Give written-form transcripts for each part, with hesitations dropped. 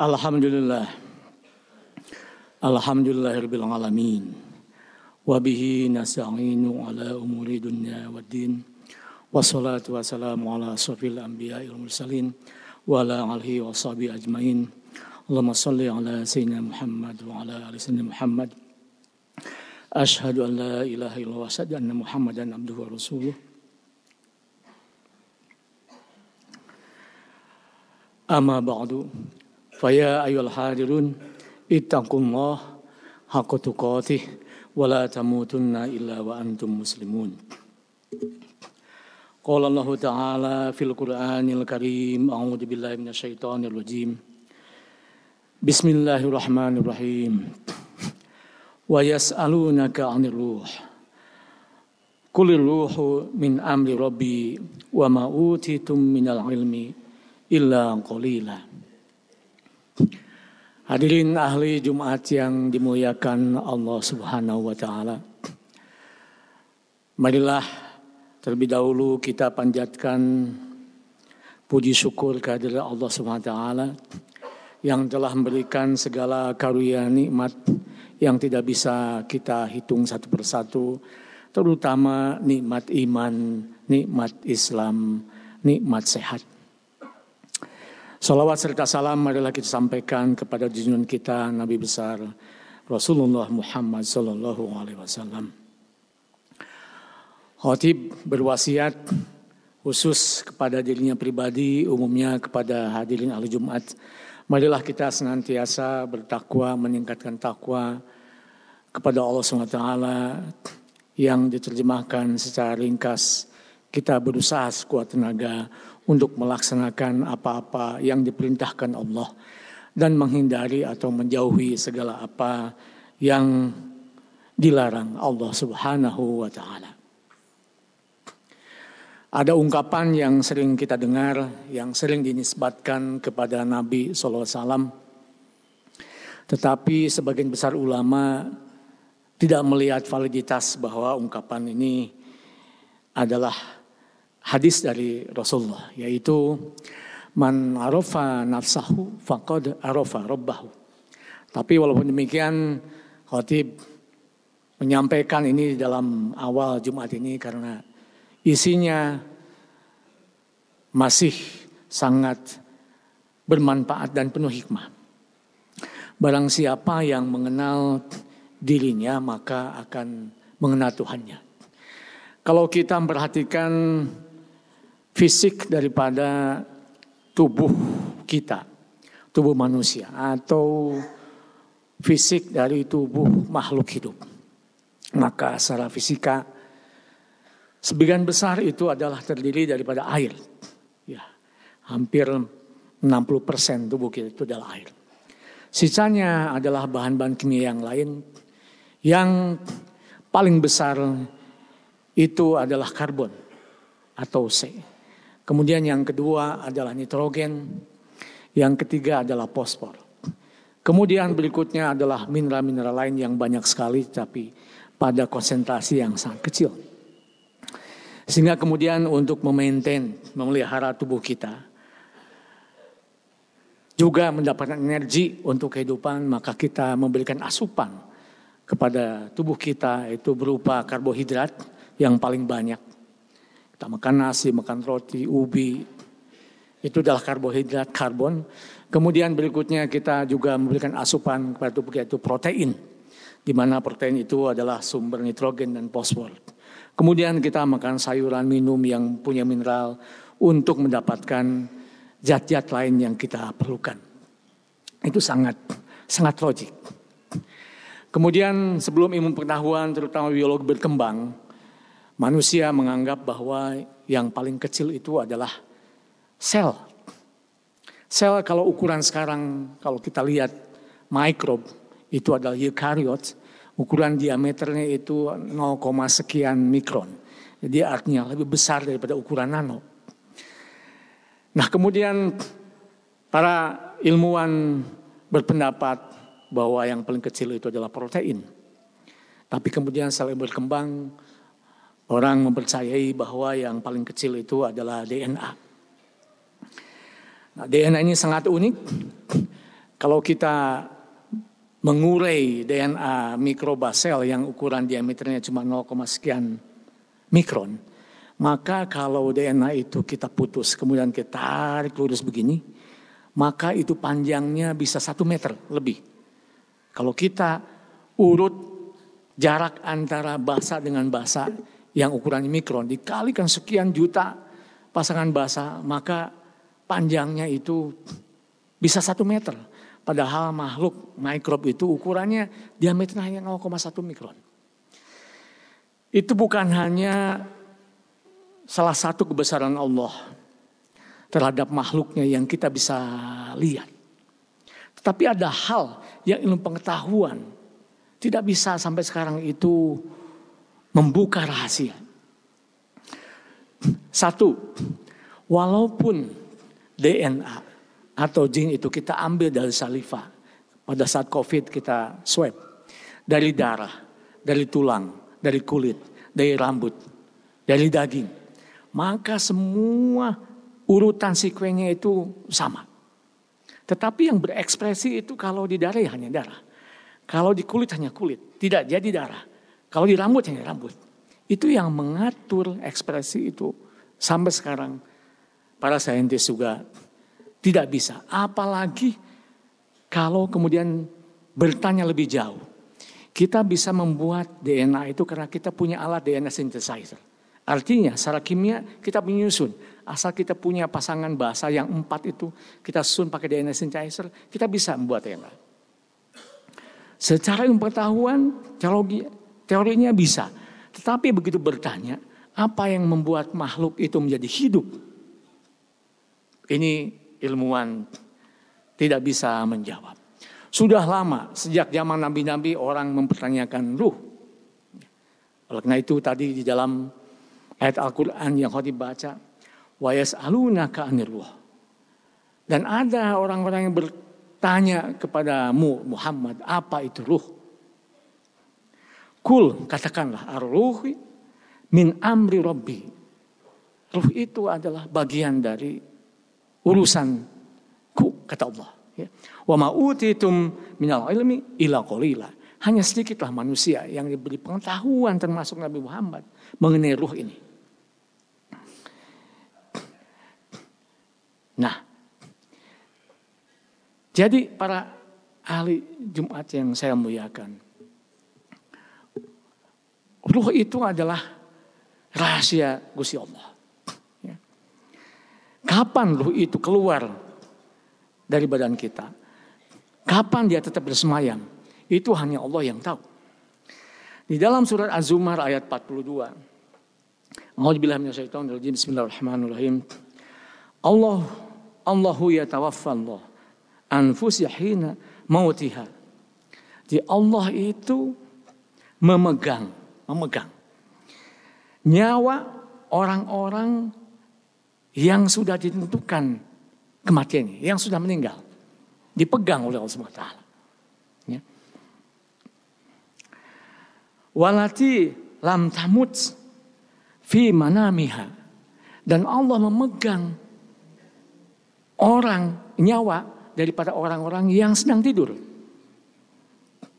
Alhamdulillah. Alhamdulillahirabbil alamin. Wa bihi nasta'inu ala umuri dunya waddin. Wassalatu wassalamu ala asyrofil anbiya'i wal mursalin wa ala alihi washabihi ajmain. Allahumma shalli ala sayyidina Muhammad wa ala ali sayyidina Muhammad. Asyhadu an la ilaha illallah wa asyhadu anna Muhammadan abduhu wa rasuluh. Amma ba'du. Faya ayyuhal hadirun ittaqullah haqqa tuqatih wa la tamutunna illa wa antum muslimun. Qala Allah Ta'ala fil Qur'anil Karim, a'udzu billahi minasyaitonir rajim. Bismillahirrahmanirrahim. Wa yas'alunaka 'anir ruh. Qulir ruhu min amri rabbi wa ma utitum minal ilmi illa qalila. Hadirin ahli Jumat yang dimuliakan Allah Subhanahu wa taala. Marilah terlebih dahulu kita panjatkan puji syukur kehadirat Allah Subhanahu wa taala yang telah memberikan segala karunia nikmat yang tidak bisa kita hitung satu persatu, terutama nikmat iman, nikmat Islam, nikmat sehat. Salawat serta salam marilah kita sampaikan kepada junjungan kita Nabi besar Rasulullah Muhammad sallallahu alaihi wasallam. Khatib berwasiat khusus kepada dirinya pribadi, umumnya kepada hadirin ahli Jumat. Marilah kita senantiasa bertakwa, meningkatkan takwa kepada Allah SWT yang diterjemahkan secara ringkas. Kita berusaha sekuat tenaga untuk melaksanakan apa-apa yang diperintahkan Allah dan menghindari atau menjauhi segala apa yang dilarang Allah Subhanahu wa taala. Ada ungkapan yang sering kita dengar, yang sering dinisbatkan kepada Nabi sallallahu alaihi wasallam. Tetapi sebagian besar ulama tidak melihat validitas bahwa ungkapan ini adalah hadis dari Rasulullah, yaitu man arafa nafsahu faqad arafa rabbahu. Tapi walaupun demikian, khatib menyampaikan ini dalam awal Jumat ini karena isinya masih sangat bermanfaat dan penuh hikmah. Barang siapa yang mengenal dirinya maka akan mengenal Tuhannya. Kalau kita memperhatikan fisik daripada tubuh kita, tubuh manusia atau fisik dari tubuh makhluk hidup, maka secara fisika sebagian besar itu adalah terdiri daripada air. Ya, hampir 60% tubuh kita itu adalah air. Sisanya adalah bahan-bahan kimia yang lain. Yang paling besar itu adalah karbon atau C. Kemudian yang kedua adalah nitrogen. Yang ketiga adalah fosfor. Kemudian berikutnya adalah mineral-mineral lain yang banyak sekali tapi pada konsentrasi yang sangat kecil. Sehingga kemudian untuk memelihara tubuh kita juga mendapatkan energi untuk kehidupan, maka kita memberikan asupan kepada tubuh kita itu berupa karbohidrat yang paling banyak. Kita makan nasi, makan roti, ubi, itu adalah karbohidrat, karbon. Kemudian berikutnya kita juga memberikan asupan kepada tubuh kita itu protein, di mana protein itu adalah sumber nitrogen dan fosfor. Kemudian kita makan sayuran, minum yang punya mineral untuk mendapatkan zat-zat lain yang kita perlukan. Itu sangat logik. Kemudian sebelum ilmu pengetahuan terutama biologi berkembang, manusia menganggap bahwa yang paling kecil itu adalah sel. Sel kalau ukuran sekarang, kalau kita lihat mikrob, itu adalah eukariot. Ukuran diameternya itu 0, sekian mikron. Jadi artinya lebih besar daripada ukuran nano. Nah kemudian para ilmuwan berpendapat bahwa yang paling kecil itu adalah protein. Tapi kemudian setelah berkembang, orang mempercayai bahwa yang paling kecil itu adalah DNA. Nah, DNA ini sangat unik Kalau kita mengurai DNA mikroba sel yang ukuran diameternya cuma 0, sekian mikron, maka kalau DNA itu kita putus, kemudian kita tarik lurus begini, maka itu panjangnya bisa 1 meter lebih. Kalau kita urut jarak antara basa dengan basa yang ukurannya mikron, dikalikan sekian juta pasangan basa, maka panjangnya itu bisa 1 meter. Padahal makhluk mikrob itu ukurannya diameternya hanya 0,1 mikron. Itu bukan hanya salah satu kebesaran Allah terhadap makhluknya yang kita bisa lihat. Tetapi ada hal yang ilmu pengetahuan tidak bisa sampai sekarang itu membuka rahasia. Satu, walaupun DNA atau jin itu kita ambil dari saliva, pada saat COVID kita swab, dari darah, dari tulang, dari kulit, dari rambut, dari daging, maka semua urutan sekuennya itu sama. Tetapi yang berekspresi itu kalau di darah ya hanya darah, kalau di kulit hanya kulit, tidak jadi darah, kalau di rambut hanya rambut. Itu yang mengatur ekspresi itu sampai sekarang para saintis juga tidak bisa. Apalagi kalau kemudian bertanya lebih jauh. Kita bisa membuat DNA itu karena kita punya alat DNA synthesizer. Artinya secara kimia kita menyusun. Asal kita punya pasangan basa yang 4 itu, kita susun pakai DNA synthesizer, kita bisa membuat DNA. Secara ilmu pengetahuan, teorinya bisa. Tetapi begitu bertanya, apa yang membuat makhluk itu menjadi hidup? Ini ilmuwan tidak bisa menjawab. Sudah lama, sejak zaman nabi-nabi orang mempertanyakan ruh. Oleh karena itu tadi di dalam ayat Al-Quran yang kau dibaca, wa yas'alunaka 'anir ruh. Dan ada orang-orang yang bertanya kepadamu Muhammad, apa itu ruh? Kul, katakanlah, ar-ruh min amri rabbi. Ruh itu adalah bagian dari urusanku, kata Allah. Wa ma utitum minal ilmi illa qalila. Hanya sedikitlah manusia yang diberi pengetahuan termasuk Nabi Muhammad mengenai ruh ini. Nah, jadi para ahli Jumat yang saya muliakan, ruh itu adalah rahasia Gusti Allah. Kapan ruh itu keluar dari badan kita? Kapan dia tetap bersemayam? Itu hanya Allah yang tahu. Di dalam surat Az-Zumar ayat 42. A'udzubillahi minasyaitonir rajim. Bismillahirrahmanirrahim. Allahu yatawaffallah anfusa hina mautiha. Di Allah itu memegang nyawa orang-orang yang sudah ditentukan kematiannya, yang sudah meninggal, dipegang oleh Allah SWT. Ya. Walati lam tamut fi manamiha, dan Allah memegang nyawa daripada orang-orang yang sedang tidur.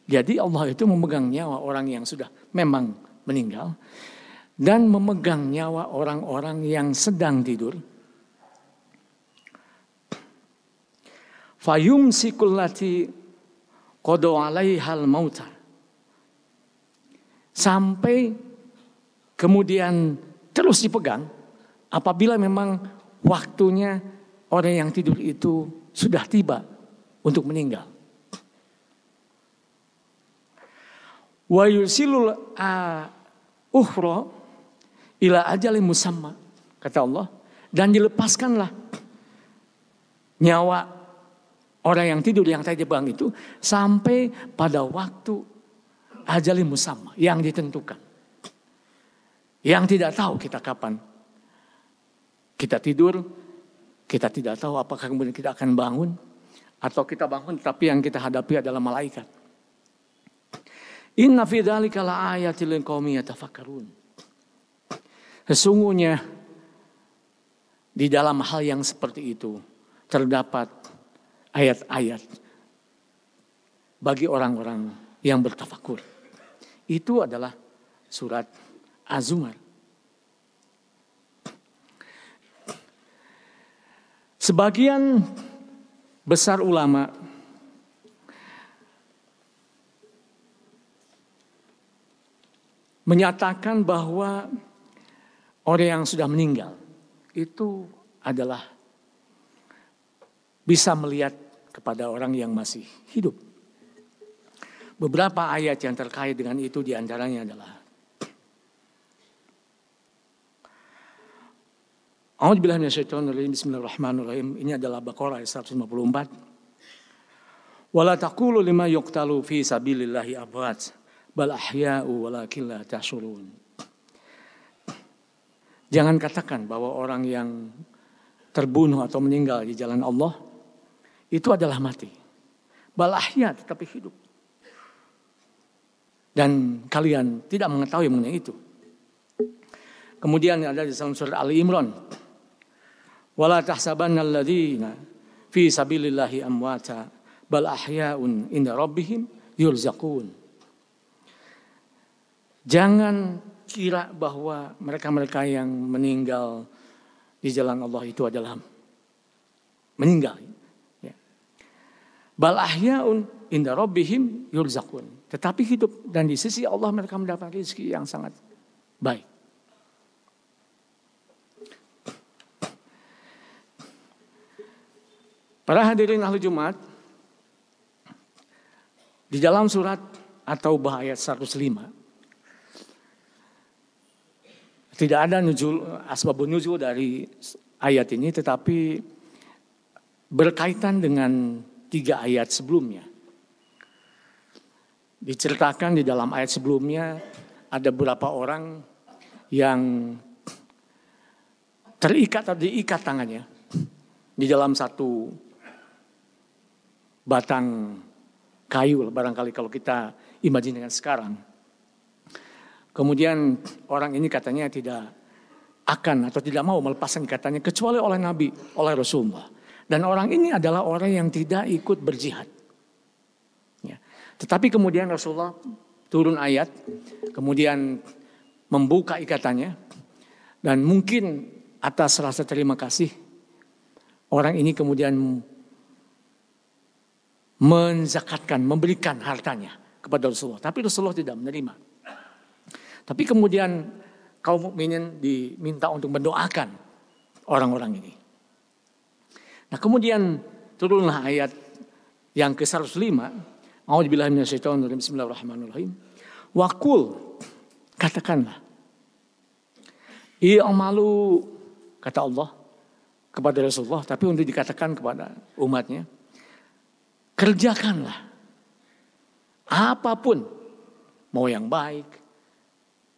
Jadi Allah itu memegang nyawa orang yang sudah memang meninggal dan memegang nyawa orang-orang yang sedang tidur. Fayumsikul lati qada 'alaihal mauta. Sampai kemudian terus dipegang apabila memang waktunya orang yang tidur itu sudah tiba untuk meninggal. Wa yusilul ukhra ila ajalin musamma, kata Allah, dan dilepaskanlah nyawa orang yang tidur yang tadi dipegang itu sampai pada waktu ajalin musamma yang ditentukan. Yang tidak tahu kita kapan kita tidur, kita tidak tahu apakah kemudian kita akan bangun atau kita bangun tapi yang kita hadapi adalah malaikat. Inna fi dzalika laayatil liqaumin yatafakkarun. Sesungguhnya di dalam hal yang seperti itu terdapat ayat-ayat bagi orang-orang yang bertafakur. Itu adalah surat Az-Zumar. Sebagian besar ulama menyatakan bahwa orang yang sudah meninggal itu adalah bisa melihat kepada orang yang masih hidup. Beberapa ayat yang terkait dengan itu diantaranya adalah A'udzubillahi minasyaitonirrajim. Bismillahirrahmanirrahim. Ini adalah Baqarah ayat 154. Wala taqulu lima yuqtalu fi sabilillahi amwat bal ahya'u walakin la tashurun. Jangan katakan bahwa orang yang terbunuh atau meninggal di jalan Allah itu adalah mati. Bal ahya, tetapi hidup. Dan kalian tidak mengetahui mengenai itu. Kemudian ada di dalam surat Ali Imran. Wala tahsabanna alladziina fi sabilillahi amwata bal ahya'un inda rabbihim yurzaqun. Jangan kira bahwa mereka-mereka yang meninggal di jalan Allah itu adalah meninggal. Ya. Bal ahya'un inda rabbihim yurzaqun. Tetapi hidup dan di sisi Allah mereka mendapat rezeki yang sangat baik. Para hadirin ahli Jumat, di dalam surat At-Taubah ayat 105, tidak ada asbabun nuzul dari ayat ini, tetapi berkaitan dengan 3 ayat sebelumnya. Diceritakan di dalam ayat sebelumnya ada beberapa orang yang terikat atau diikat tangannya di dalam satu batang kayu, barangkali kalau kita imajinkan sekarang. Kemudian orang ini katanya tidak akan atau tidak mau melepaskan ikatannya kecuali oleh Nabi, oleh Rasulullah. Dan orang ini adalah orang yang tidak ikut berjihad. Ya. Tetapi kemudian Rasulullah turun ayat, kemudian membuka ikatannya, dan mungkin atas rasa terima kasih orang ini kemudian menzakatkan, memberikan hartanya kepada Rasulullah. Tapi Rasulullah tidak menerima. Tapi kemudian kaum mukminin diminta untuk mendoakan orang-orang ini. Nah kemudian turunlah ayat yang ke-105. A'udzubillahi minasyaitonirrajim. Bismillahirrahmanirrahim. Waqul, katakanlah. I'malu, kata Allah kepada Rasulullah, tapi untuk dikatakan kepada umatnya. Kerjakanlah apapun, mau yang baik,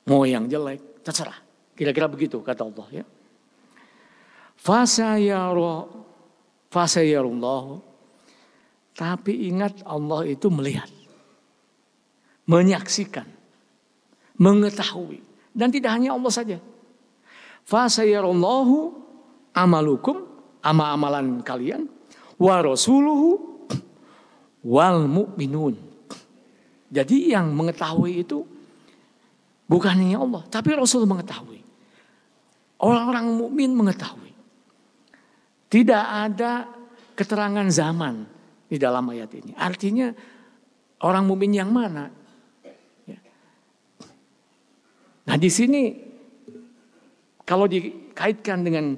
mau yang jelek, terserah. Kira-kira begitu kata Allah ya. Fasayarullahu. Tapi ingat Allah itu melihat, menyaksikan, mengetahui, dan tidak hanya Allah saja. Fasayarullahu amalukum, amalan kalian, wa rasuluhu wal mu'minun. Jadi yang mengetahui itu bukan hanya Allah, tapi Rasul mengetahui. Orang-orang mukmin mengetahui. Tidak ada keterangan zaman di dalam ayat ini. Artinya orang mukmin yang mana? Ya. Nah di sini kalau dikaitkan dengan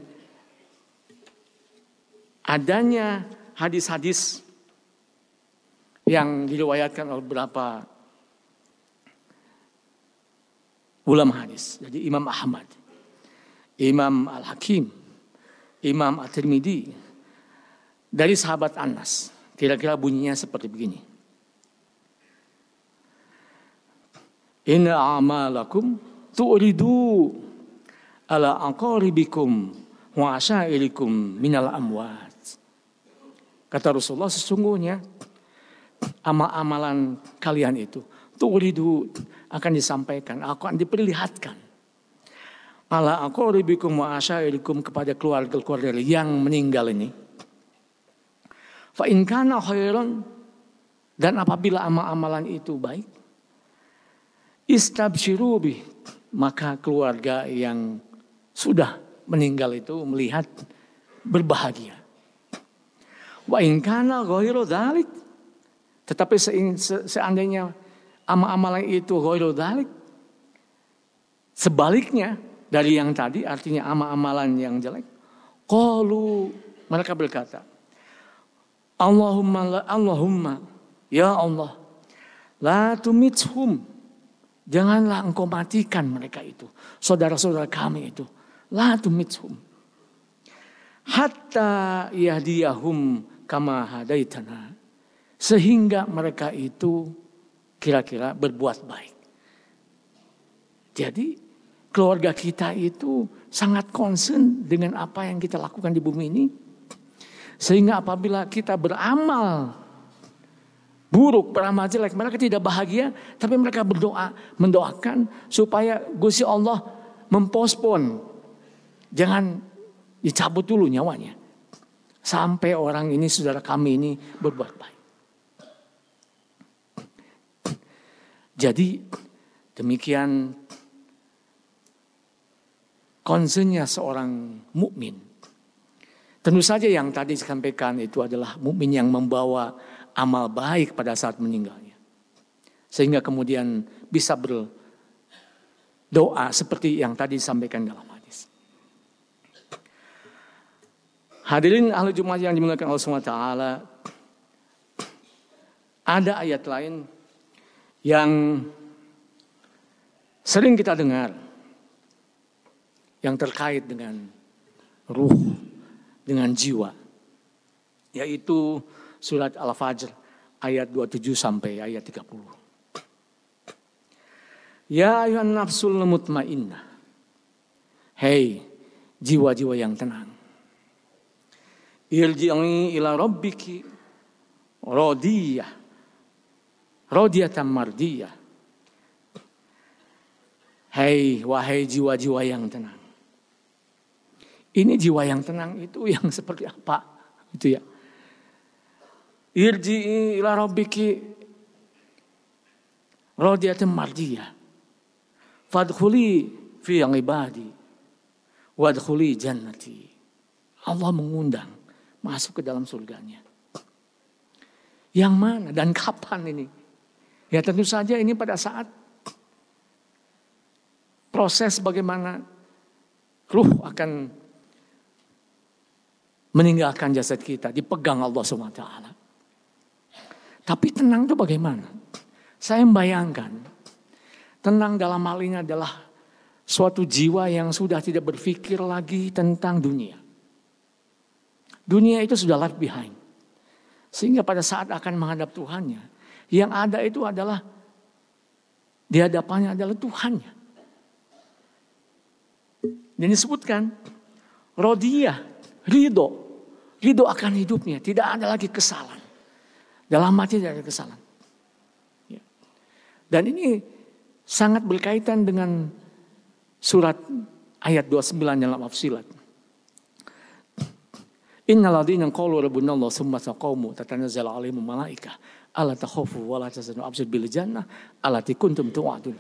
adanya hadis-hadis yang diriwayatkan oleh beberapa ulama hadis. Jadi Imam Ahmad, Imam Al-Hakim, Imam At-Tirmidzi, dari sahabat Anas. Kira-kira bunyinya seperti begini. Inna a'malakum tu'ridu ala aqaribikum wa asyairikum minal amwat. Kata Rasulullah, sesungguhnya amal-amalan kalian itu tu'ridu akan disampaikan, akan diperlihatkan. Ala aqaribikum wa asyairikum, kepada keluarga-keluarga yang meninggal ini. Fa in kana khairan, Dan apabila amal-amalan itu baik, istabshiru bih, maka keluarga yang sudah meninggal itu melihat berbahagia. Wa in kana ghairu dzalik, tetapi seandainya amal-amalan itu ghairu dzalik, sebaliknya dari yang tadi, artinya amal-amalan yang jelek, qalu, mereka berkata, Allahumma, ya Allah, la tumithum, janganlah engkau matikan mereka itu, saudara-saudara kami itu, la tumithum, hatta yahdiyahum kama hadaitana, sehingga mereka itu kira-kira berbuat baik. Jadi keluarga kita itu sangat concern dengan apa yang kita lakukan di bumi ini. Sehingga apabila kita beramal buruk, beramal jelek, mereka tidak bahagia. Tapi mereka mendoakan supaya Gusti Allah mempospon. Jangan dicabut dulu nyawanya. Sampai orang ini, saudara kami ini berbuat baik. Jadi demikian concernnya seorang mukmin. Tentu saja yang tadi disampaikan itu adalah mukmin yang membawa amal baik pada saat meninggalnya. Sehingga kemudian bisa berdoa seperti yang tadi disampaikan dalam hadis. Hadirin ahli Jumat yang dimuliakan Allah SWT, ada ayat lain yang sering kita dengar yang terkait dengan ruh, dengan jiwa, yaitu surat Al-Fajr ayat 27 sampai ayat 30. Ya ayuhan nafsul mutmainnah, hei jiwa-jiwa yang tenang, irji'i ila rabbiki radiyatan mardiyah. Hei wahai jiwa-jiwa yang tenang. Ini jiwa yang tenang itu yang seperti apa? Gitu ya. Irji'i ila rabbiki radiyatan mardiyah. Fadkhuli fi ibadi wadkhuli jannati. Allah mengundang masuk ke dalam surganya. Yang mana dan kapan ini? Ya tentu saja ini pada saat proses bagaimana ruh akan meninggalkan jasad kita, dipegang Allah SWT. Tapi tenang itu bagaimana? Saya membayangkan, tenang dalam hal ini adalah suatu jiwa yang sudah tidak berpikir lagi tentang dunia. Dunia itu sudah left behind. Sehingga pada saat akan menghadap Tuhannya, yang ada itu adalah, di hadapannya adalah Tuhannya. Dan disebutkan, rodiyah, ridho akan hidupnya, tidak ada lagi kesalahan. Dalam hati tidak ada kesalahan. Ya. Dan ini sangat berkaitan dengan surat ayat 29 dalam Fussilat. Innal ladzina qalu rabbuna Allah tsumma taqamu tatanazzalu alaihim malaikah alla takhafu wa la tahzanu absyir bil jannah allati kuntum tu'adun.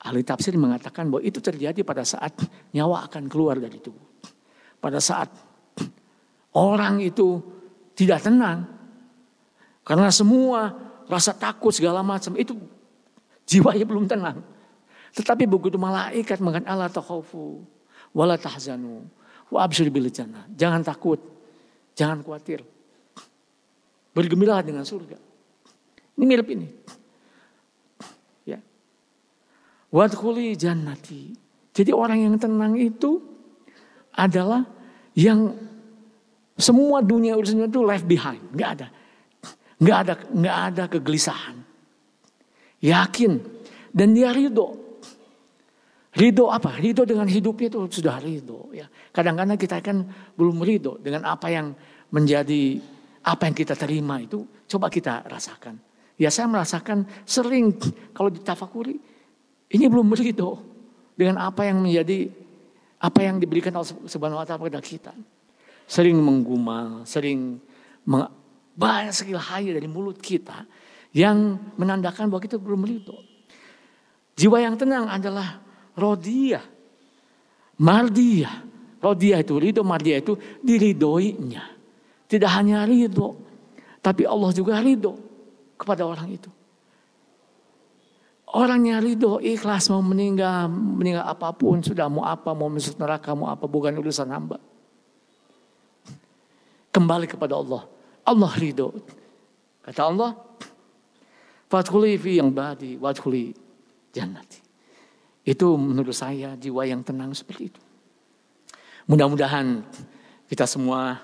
Ahli tafsir mengatakan bahwa itu terjadi pada saat nyawa akan keluar dari tubuh. Pada saat orang itu tidak tenang. Karena semua rasa takut segala macam itu jiwanya belum tenang. Tetapi begitu malaikat mengatakan alla takhafu wa la tahzanu wa absyir bil jannah. Jangan takut, jangan khawatir. Bergembiralah dengan surga. Ini mirip ini. Ya. Wadkhuli jannati. Jadi orang yang tenang itu adalah yang semua dunia urusannya itu left behind, nggak ada kegelisahan, yakin dan dia ridho. Ridho apa? Ridho dengan hidupnya itu sudah ridho. Ya. Kadang-kadang kita kan belum ridho dengan apa yang menjadi apa yang kita terima itu. Coba kita rasakan. Ya saya merasakan sering kalau ditafakuri ini belum ridho dengan apa yang menjadi apa yang diberikan Allah Subhanahu Wa Taala kepada kita. Sering menggumam, sering Banyak sekali hal dari mulut kita yang menandakan bahwa kita belum ridho. Jiwa yang tenang adalah rodiyah, mardiyah. Rodiyah itu ridho, mardiyah itu diridhoinya. Tidak hanya ridho, tapi Allah juga ridho kepada orang itu. Orangnya ridho, ikhlas mau meninggal apapun, sudah mau apa, mau masuk neraka, mau apa, bukan urusan hamba. Kembali kepada Allah. Allah ridho. Kata Allah, fadkhuli fi yang badi, wadkhuli jannati. Itu menurut saya jiwa yang tenang seperti itu. Mudah-mudahan kita semua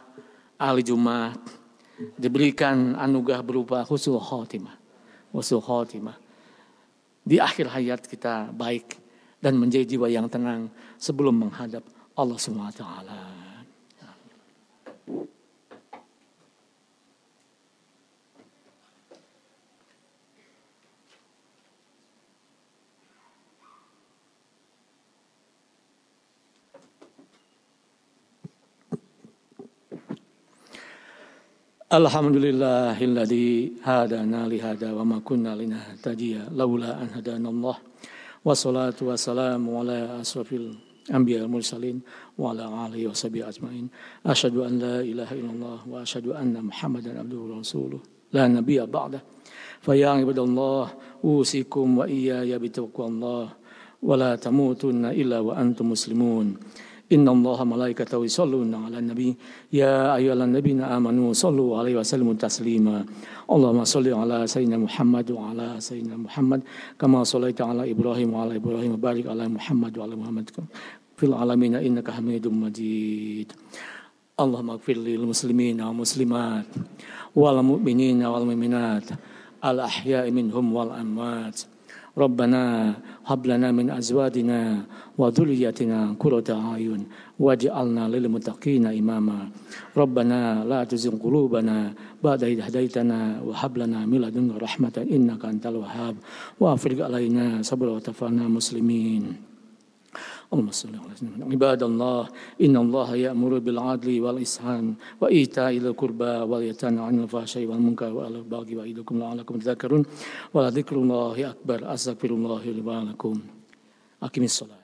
ahli Jumat diberikan anugerah berupa husnul khotimah. Husnul khotimah. Di akhir hayat kita baik dan menjadi jiwa yang tenang sebelum menghadap Allah SWT. Alhamdulillahilladzi hadana lihada wa ma kunna linahtadiya laula an hadanallah. Wassalatu wassalamu ala asrafil anbiya wal mursalin wa ala alihi washabihi ajmain. Asyhadu an la ilaha illallah wa asyhadu anna Muhammadan abduhu wa rasuluh. La nabiyya ba'da. Fa ya ibadallah usikum wa iyaya bitaqwallah wa la tamutunna illa wa antum muslimun. Inna allaha malaikatahu yusholluna ala nabi ya ayyuhal ladzina amanu shollu alaihi wa sallimu taslima. Allahumma sholli ala sayyidina Muhammad wa ala sayyidina Muhammad kama shallaita ala Ibrahim wa ala Ibrahim wa barik ala Muhammad wa ala Muhammad fil alamin innaka Hamidum Majid. Allahumma ighfir lil muslimina wal muslimat wal mu'minina wal mu'minat al ahya'i minhum wal amwat. Rabbana hab lana min azwajina wa dhurriyyatina qurrata a'yun waj'alna lil muttaqina imama. Rabbana la tuzigh qulubana ba'da idh hadaitana wa hab lana min ladunka rahmatan innaka antal wahhab wa afrigh alaina sabra wa tawaffanna muslimin. Allahumma shalli ala sayyidina ibadallah innallaha ya'muru bil 'adli wal ihsan wa ita'i dzil qurba wal yatana 'anil fahsya'i wal munkari wal baghi wa ya'idukum la'allakum tadhakkarun wa la dzikrullahi akbar. Astaghfirullah li wa lakum. Aqimis shalah.